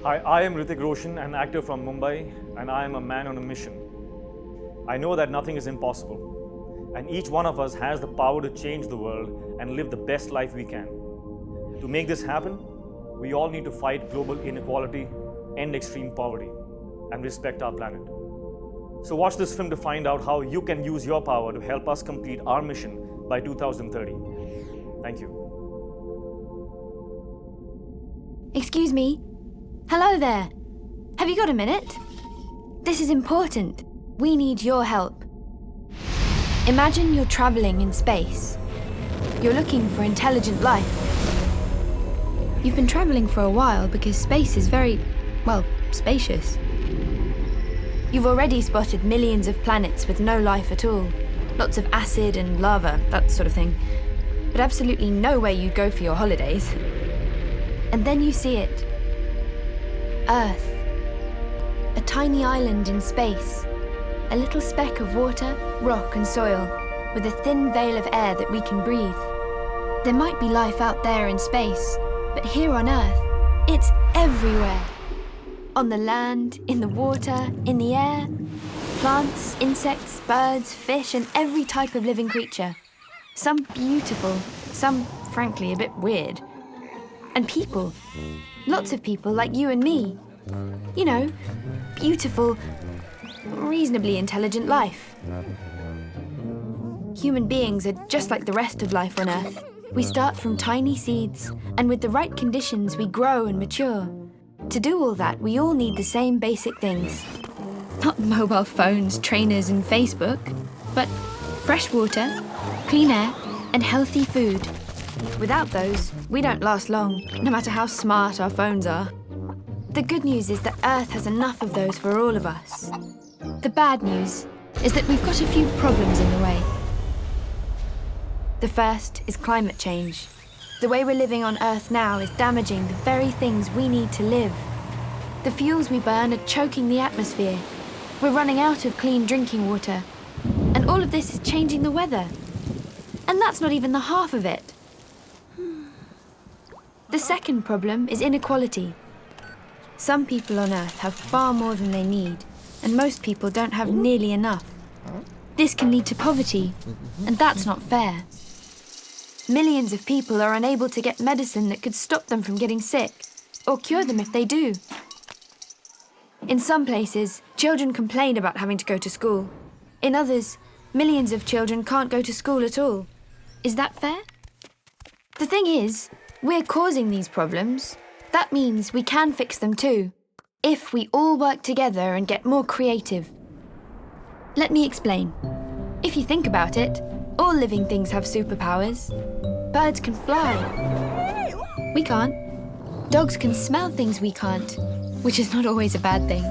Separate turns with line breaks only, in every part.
Hi, I am Hrithik Roshan, an actor from Mumbai, and I am a man on a mission. I know that nothing is impossible, and each one of us has the power to change the world and live the best life we can. To make this happen, we all need to fight global inequality, end extreme poverty, and respect our planet. So watch this film to find out how you can use your power to help us complete our mission by 2030. Thank you.
Excuse me? Hello there. Have you got a minute? This is important. We need your help. Imagine you're traveling in space. You're looking for intelligent life. You've been traveling for a while because space is very, well, spacious. You've already spotted millions of planets with no life at all. Lots of acid and lava, that sort of thing. But absolutely nowhere you'd go for your holidays. And then you see it. Earth. A tiny island in space. A little speck of water, rock and soil, with a thin veil of air that we can breathe. There might be life out there in space, but here on Earth, it's everywhere. On the land, in the water, in the air. Plants, insects, birds, fish, and every type of living creature. Some beautiful, some, frankly, a bit weird. And people. Lots of people like you and me. You know, beautiful, reasonably intelligent life. Human beings are just like the rest of life on Earth. We start from tiny seeds, and with the right conditions, we grow and mature. To do all that, we all need the same basic things. Not mobile phones, trainers, and Facebook, but fresh water, clean air, and healthy food. Without those, we don't last long, no matter how smart our phones are. The good news is that Earth has enough of those for all of us. The bad news is that we've got a few problems in the way. The first is climate change. The way we're living on Earth now is damaging the very things we need to live. The fuels we burn are choking the atmosphere. We're running out of clean drinking water. And all of this is changing the weather. And that's not even the half of it. The second problem is inequality. Some people on Earth have far more than they need, and most people don't have nearly enough. This can lead to poverty, and that's not fair. Millions of people are unable to get medicine that could stop them from getting sick, or cure them if they do. In some places, children complain about having to go to school. In others, millions of children can't go to school at all. Is that fair? The thing is, we're causing these problems. That means we can fix them too, if we all work together and get more creative. Let me explain. If you think about it, all living things have superpowers. Birds can fly. We can't. Dogs can smell things we can't, which is not always a bad thing.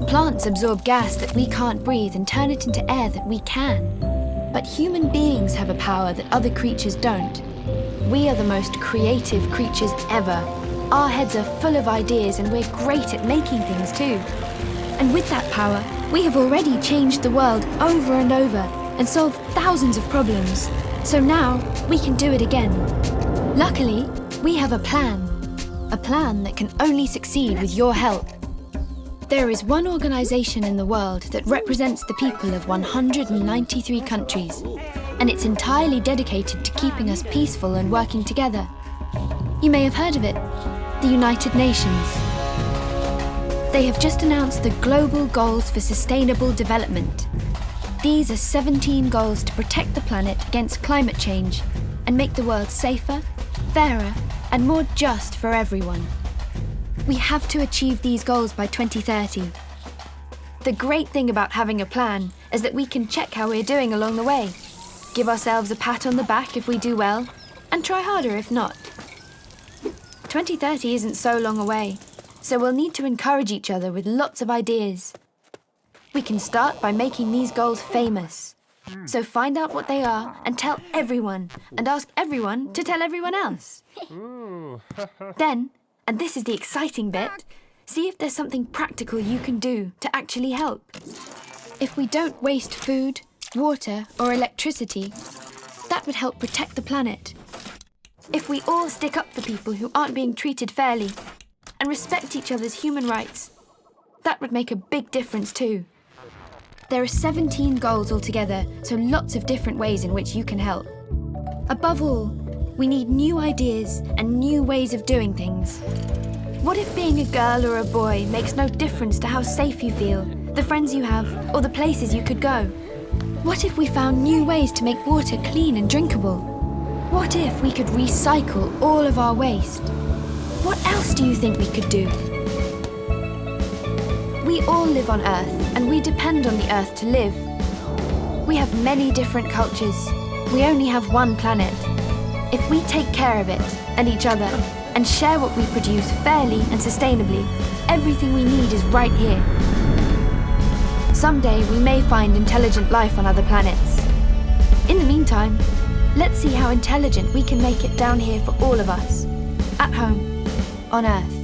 Plants absorb gas that we can't breathe and turn it into air that we can. But human beings have a power that other creatures don't. We are the most creative creatures ever. Our heads are full of ideas and we're great at making things too. And with that power, we have already changed the world over and over and solved thousands of problems. So now, we can do it again. Luckily, we have a plan that can only succeed with your help. There is one organisation in the world that represents the people of 193 countries, and it's entirely dedicated to keeping us peaceful and working together. You may have heard of it, the United Nations. They have just announced the Global Goals for Sustainable Development. These are 17 goals to protect the planet against climate change and make the world safer, fairer, and more just for everyone. We have to achieve these goals by 2030. The great thing about having a plan is that we can check how we're doing along the way, give ourselves a pat on the back if we do well, and try harder if not. 2030 isn't so long away, so we'll need to encourage each other with lots of ideas. We can start by making these goals famous. So find out what they are and tell everyone, and ask everyone to tell everyone else. Then, and this is the exciting bit, see if there's something practical you can do to actually help. If we don't waste food, water, or electricity, that would help protect the planet. If we all stick up for people who aren't being treated fairly, and respect each other's human rights. That would make a big difference too. There are 17 goals altogether, so lots of different ways in which you can help. Above all, we need new ideas and new ways of doing things. What if being a girl or a boy makes no difference to how safe you feel, the friends you have, or the places you could go? What if we found new ways to make water clean and drinkable? What if we could recycle all of our waste? What else do you think we could do? We all live on Earth, and we depend on the Earth to live. We have many different cultures. We only have one planet. If we take care of it, and each other, and share what we produce fairly and sustainably, everything we need is right here. Someday we may find intelligent life on other planets. In the meantime, let's see how intelligent we can make it down here for all of us, at home, on Earth.